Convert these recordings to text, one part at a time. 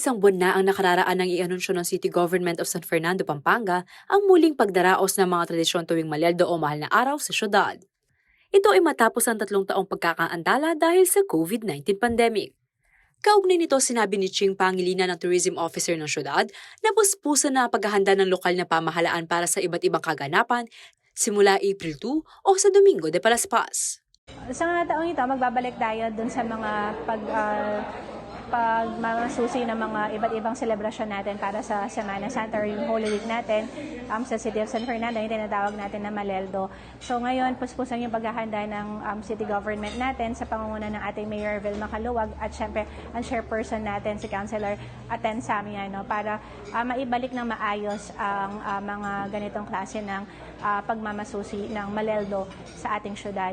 Isang buwan na ang nakararaan ng i-anunsyo ng City Government of San Fernando, Pampanga ang muling pagdaraos ng mga tradisyon tuwing Malyaldo o mahal na araw sa syudad. Ito ay matapos ang 3 taong pagkakaantala dahil sa COVID-19 pandemic. Kaugnay nito, sinabi ni Ching Pangilinan ng Tourism Officer ng syudad na puspusan na paghahanda ng lokal na pamahalaan para sa iba't ibang kaganapan simula April 2 o sa Domingo de Palaspas. Sa mga taong ito, magbabalik tayo dun sa mga pagmamasusi ng mga iba't ibang selebrasyon natin para sa Semana Santa or yung Holy Week natin sa City of San Fernando, yung tinatawag natin na Malyaldo. So ngayon, puspusan yung paghahanda ng city government natin sa pangunguna ng ating Mayor Vilma Caluwag at syempre ang chairperson natin, si Councilor Aten Samiano, para maibalik ng maayos ang mga ganitong klase ng pagmamasusi ng Malyaldo sa ating syudad.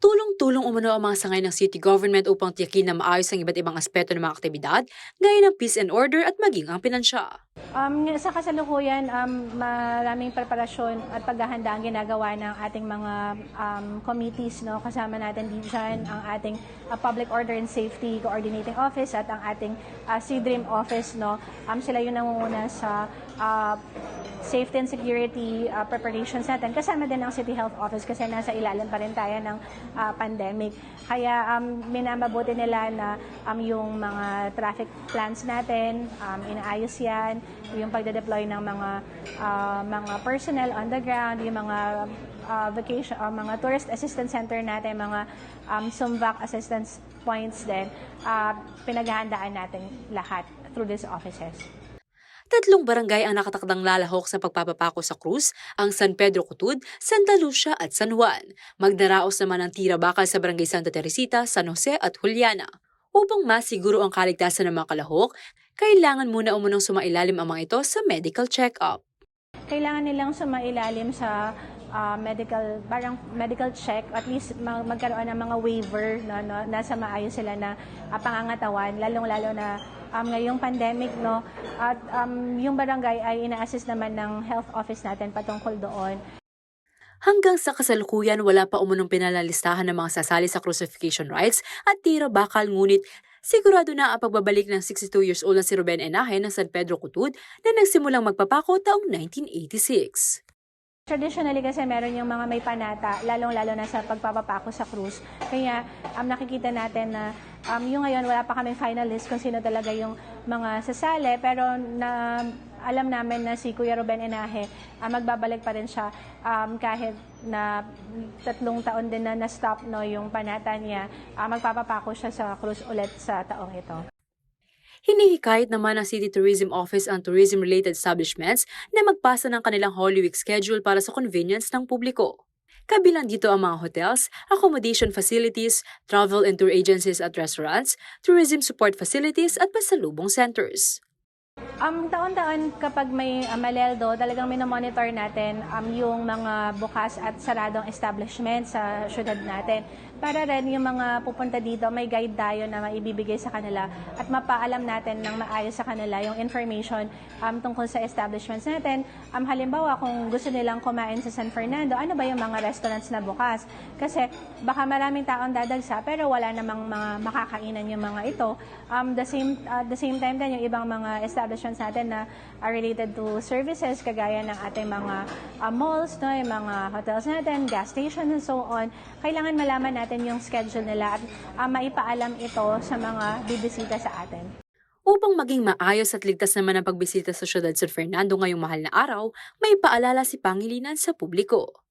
Tulong-tulong umano ang mga sangay ng city government upang tiyakin na maayos ang iba't ibang aspeto ng mga aktibidad, gaya ng peace and order at maging ang pinansya. Sa kasalukuyan, maraming preparasyon at paghahanda ang ginagawa ng ating mga committees. No? Kasama natin dyan ang ating Public Order and Safety Coordinating Office at ang ating CDRIM Office. No? Sila yung nangunguna sa safety and security preparations natin. Kasama din ang City Health Office kasi nasa ilalim pa rin tayo ng pandemic. Kaya minamabuti nila na yung mga traffic plans natin, inaayos yan, yung pagde-deploy ng mga personnel on the ground, yung mga mga tourist assistance center natin, mga SUMVAC assistance points din, pinaghahandaan natin lahat through these offices. 3 barangay ang nakatakdang lalahok sa pagpapapako sa krus, ang San Pedro Cutud, Santa Lucia at San Juan. Magdaraos naman ang tira bakal sa barangay Santa Teresita, San Jose at Juliana. Upang masiguro ang kaligtasan ng mga kalahok, kailangan muna umunong sumailalim ang mga ito sa medical check-up. Kailangan nilang sumailalim sa medical check, at least magkaroon ng mga waiver na nasa maayos sila na pangangatawan, lalong-lalo na ngayong pandemic, no? At yung barangay ay ina-assist naman ng health office natin patungkol doon. Hanggang sa kasalukuyan, wala pa umunong pinalalistahan ng mga sasali sa crucifixion rites at tira bakal, ngunit sigurado na ang pagbabalik ng 62 years old na si Ruben Enaje ng San Pedro Cutud na nagsimulang magpapako taong 1986. Traditionally kasi meron yung mga may panata, lalong-lalo na sa pagpapapako sa krus. Kaya nakikita natin na yung ngayon wala pa kaming finalist kung sino talaga yung mga sasali, pero alam namin na si Kuya Ruben Enaje magbabalik pa rin siya kahit na 3 taon din na na-stop yung panata niya, magpapapako siya sa krus ulit sa taong ito. Hinihikayat naman ng City Tourism Office ang tourism-related establishments na magpasa ng kanilang Holy Week schedule para sa convenience ng publiko. Kabilang dito ang mga hotels, accommodation facilities, travel and tour agencies at restaurants, tourism support facilities at pasalubong centers. Taon-taon kapag may Malyaldo, talagang minomonitor natin yung mga bukas at saradong establishment sa syudad natin. Para rin yung mga pupunta dito, may guide tayo na maibibigay sa kanila at mapaalam natin ng maayos sa kanila yung information tungkol sa establishments natin. Halimbawa, kung gusto nilang kumain sa San Fernando, ano ba yung mga restaurants na bukas? Kasi baka maraming taong dadagsa pero wala namang mga makakainan yung mga ito. The same time din yung ibang mga establishments natin na are related to services kagaya ng ating mga malls, no, yung mga hotels natin, gas stations and so on. Kailangan malaman natin yung schedule nila at maipaalam ito sa mga bibisita sa atin. Upang maging maayos at ligtas naman ang pagbisita sa syudad San Fernando ngayong mahal na araw, may paalala si Pangilinan sa publiko.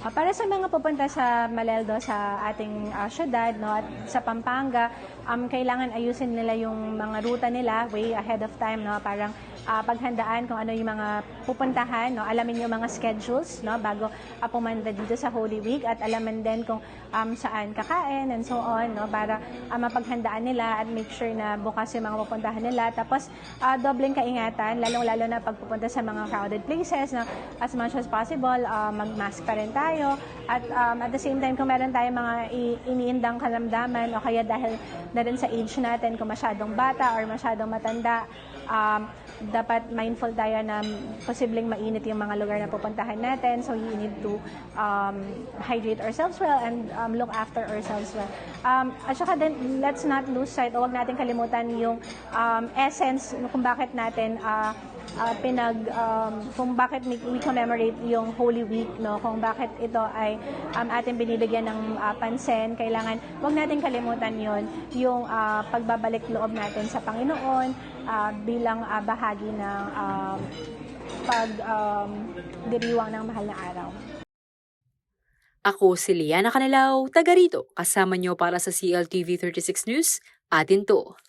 Para sa mga pupunta sa Malyaldo sa ating syudad, no, at sa Pampanga, kailangan ayusin nila yung mga ruta nila way ahead of time, no, parang paghandaan kung ano yung mga pupuntahan, no, alamin yung mga schedules, no, bago pumunta dito sa Holy Week, at alamin din kung saan kakain and so on, no, para mapaghandaan nila at make sure na bukas yung mga pupuntahan nila. Tapos dobleng kaingatan, lalong-lalo na pagpupunta sa mga crowded places, na as much as possible mag-mask pa rin tayo, at at the same time kung meron tayong mga iniindang karamdaman o kaya dahil na rin sa age natin, kung masyadong bata or masyadong matanda, dapat mindful tayo na posibleng mainit yung mga lugar na pupuntahan natin. So, you need to hydrate ourselves well and look after ourselves well. At saka din, let's not lose sight, o huwag natin kalimutan yung essence kung bakit natin kung bakit we commemorate yung Holy Week, no? Kung bakit ito ay ating binibigyan ng pansin. Kailangan wag natin kalimutan yon, yung pagbabalik loob natin sa Panginoon bilang bahagi ng pagdiriwang ng mahal na araw. Ako si Liana Canelao, taga rito. Kasama nyo para sa CLTV 36 News. Atin to.